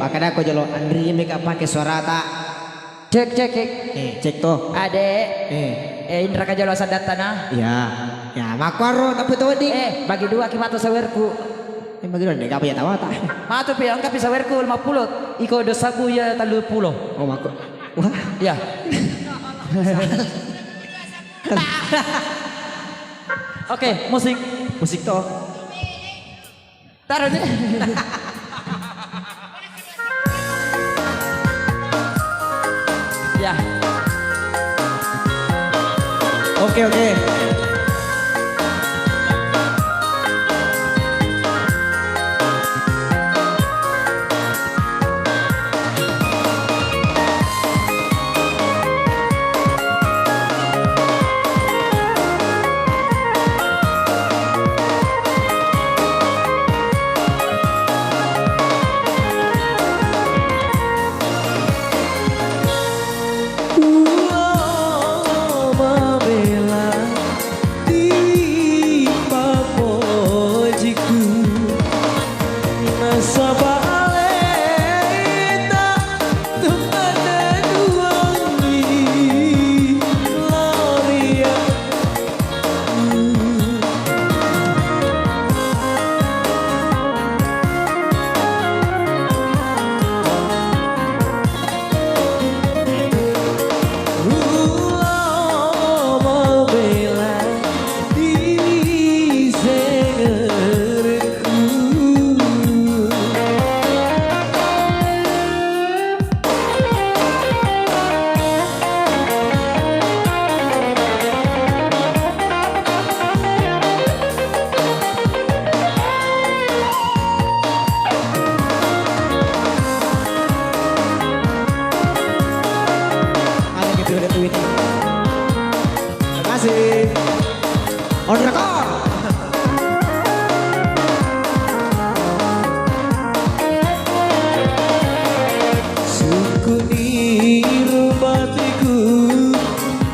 Makanya aku jelo Andri mereka pakai suara tak. Cek. Cek tuh. Adek. Indra kajalo sadatana. Ya. Ya makaro tapi tuh di. Bagi dua kimato sawerku. Bagaimana deh apa ya tahu tak? Mato pi angka pi sawerku 50. Iko dosaku ya 30. Oh makro. Wah. Ya. Oke, musik. Musik tuh. Taruh deh. Ya. Oke. Terima kasih. On record. Sukuni rumatiku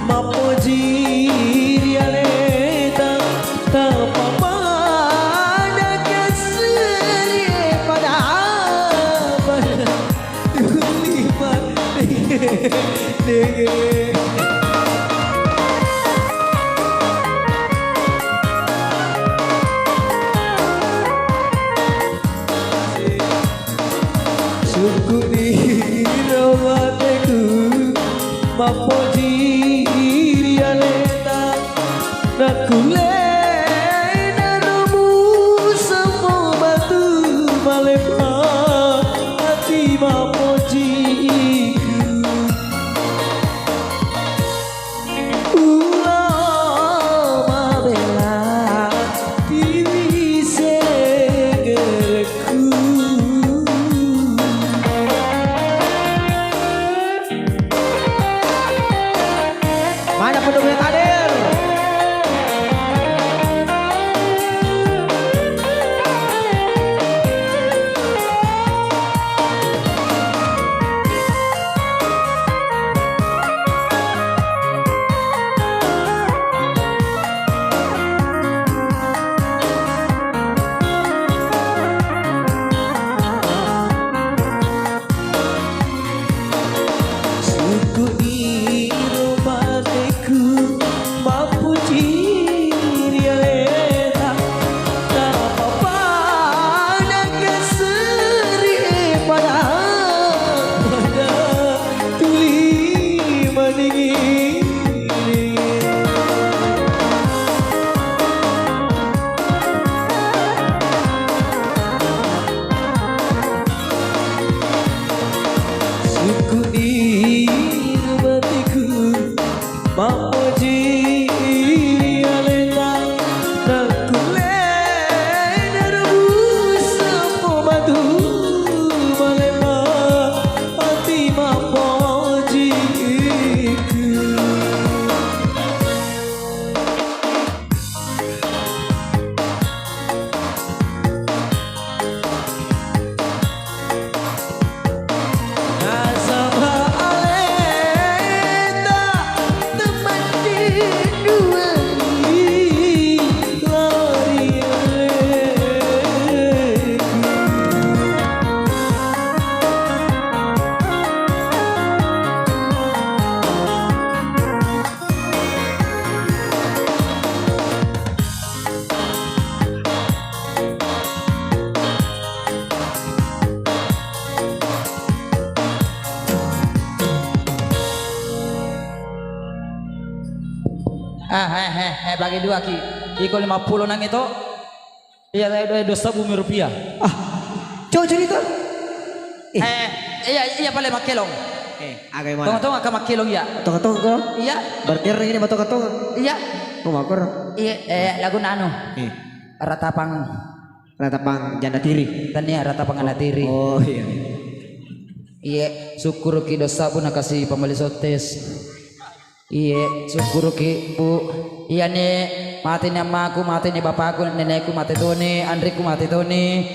mapoji rialeta tapapa ada keseri pada apa lipat dege. Sukuni romateku mapoji rialeta nakule narumu semua batu malepa hati mapoji ulama bela diri segerku. Mana pendukung yang hadir? Bagi dua ki. Iko 50 nang itu. Iya, dosa bumi rupiah. Ah, coba cerita. Iya pala makilong. Agay mo Tunggu ka makilong ya. Tong ko. Iya. Berarti rin ini bato-kato. Iya. Kumakor. Iya, lagu na ano. Ratapang Ratapang janda tiri. tania ratapang anatiri. Oh iya. Iya, syukur ki dosa bu nakasih pembalisotes. Iya, syukur ki bu. Iya nih, mati nih amaku, mati nih bapakku, nenekku mati Tony, Andriku mati Tony.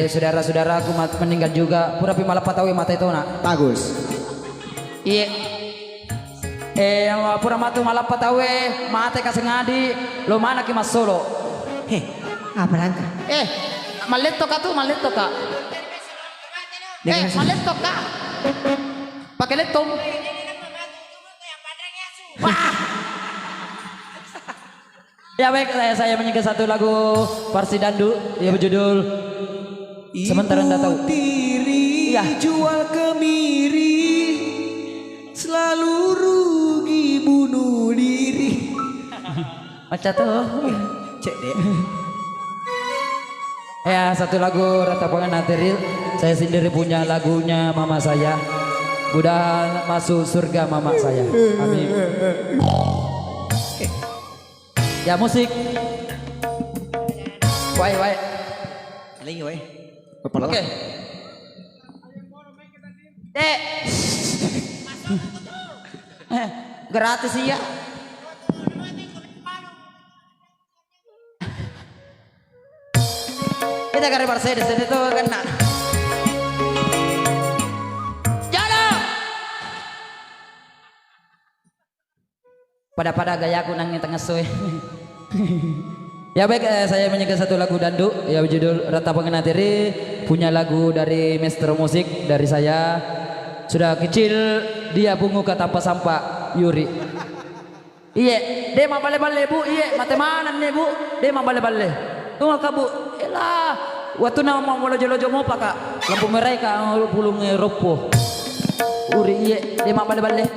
Saudara-saudaraku meninggal juga. Pura pi malah patawi mati itu nak. Bagus. Iya. Pura matu malah patawi mati kasih ngadi. Lo mana ki mas Solo? Apa langkah? Maleto ka tuh, maleto ka. Maleto ka. Pakai letong. Wah. Ya baik, saya menyanyikan satu lagu Parsi Dandu yang berjudul Sementara Anda Tahu. Diri Iya. jual kemiri, selalu rugi bunuh diri. Macam tuh. Cek deh. Ya satu lagu Ratapangan Natiril. Saya sendiri punya lagunya mama saya. Mudah masuk surga mama saya. Amin. Ya musik. Wai. Lagi weh. Oke. Gratis iya. Kita kari Mercedes ini tuh kena. Jalan. Pada gayaku nang tengah suwe. Ya baik, saya menyanyikan satu lagu dandu ya berjudul Ratapangan Natiri, punya lagu dari Master Musik dari saya. Sudah kecil dia bungu ke tanpa sampah Yuri. Iya, dia mau bale-bale bu, iya mate mana nih bu, dia mau bale-bale. Tunggu kak bu, elah, waktu nama mau lojo-lojo mau pak lampu mereka pulung ropo. Uri iya, dia mau bale-bale.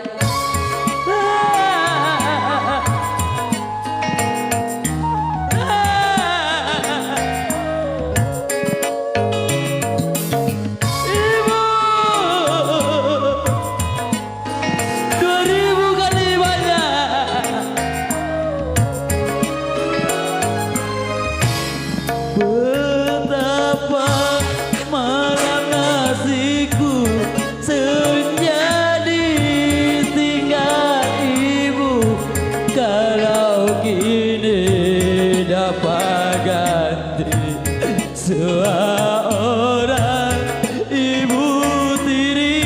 Betapa malam nasiku senja ditinggal ibu. Kalau kini dapat ganti seorang ibu tiri,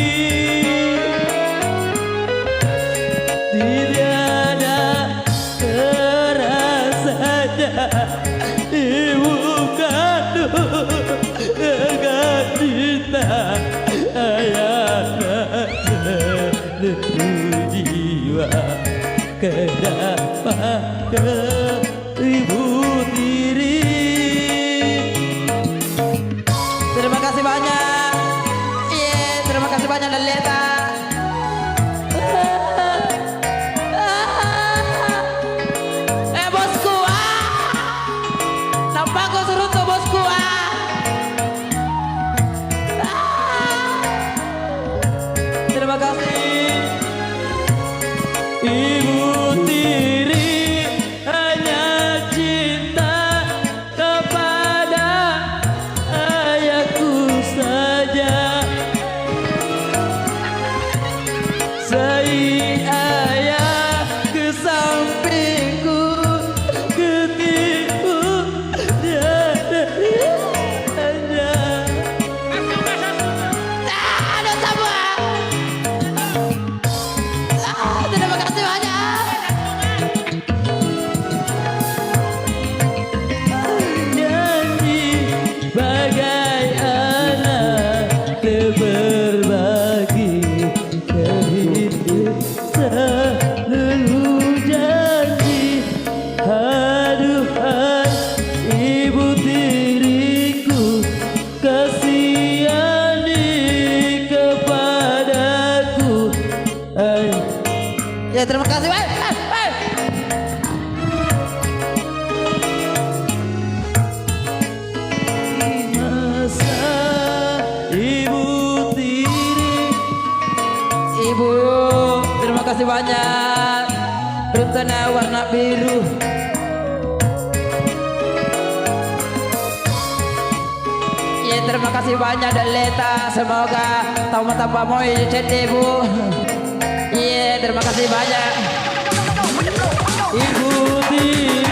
tiada terasanya ibu kandung dengan cinta ayah seluruh jiwa. Kenapa ke ibu tiri? Terima kasih banyak. Iya, terima kasih banyak Leleta. Bosku nampak kau suruh tuh bosku Terima kasih. Ibu tiri hanya cinta kepada ayahku saja. kasih banyak. Rutena warna biru. Ya terima kasih banyak Deleta. Semoga tamu tambah mau CT Bu. Iya terima kasih banyak. Ibu tiri